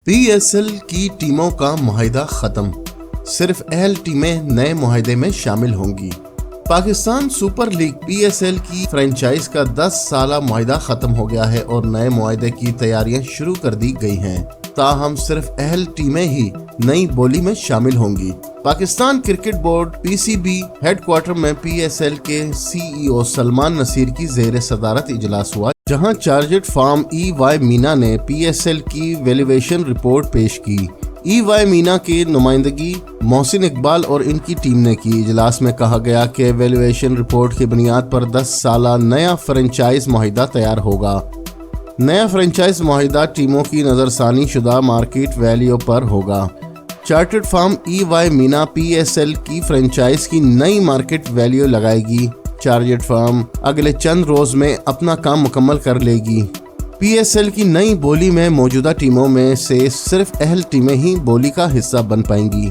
PSL کی ٹیموں کا معاہدہ ختم، صرف اہل ٹیمیں نئے معاہدے میں شامل ہوں گی۔ پاکستان سپر لیگ PSL کی فرنچائز کا 10 سالہ معاہدہ ختم ہو گیا ہے اور نئے معاہدے کی تیاریاں شروع کر دی گئی ہیں، تاہم صرف اہل ٹیمیں ہی نئی بولی میں شامل ہوں گی۔ Pakistan cricket board PCB headquarter میں PSL کے CEO سلمان نصیر کی زیر صدارت اجلاس ہوا، جہاں چارٹرڈ فارم EY مینا نے PSL کی ویلیویشن رپورٹ پیش کی۔ EY مینا کی نمائندگی محسن اقبال اور ان کی ٹیم نے کی۔ اجلاس میں کہا گیا کہ ویلیویشن رپورٹ کی بنیاد پر 10 سالہ نیا فرنچائز معاہدہ تیار ہوگا۔ نیا فرنچائز معاہدہ ٹیموں کی نظر ثانی شدہ مارکیٹ ویلیو پر ہوگا۔ چارٹرڈ فارم EY مینا PSL کی فرنچائز کی نئی مارکیٹ ویلیو لگائے گی۔ چارٹرڈ فارم اگلے چند روز میں اپنا کام مکمل کر لے گی۔ PSL کی نئی بولی میں موجودہ ٹیموں میں سے صرف اہل ٹیمیں ہی بولی کا حصہ بن پائیں گی۔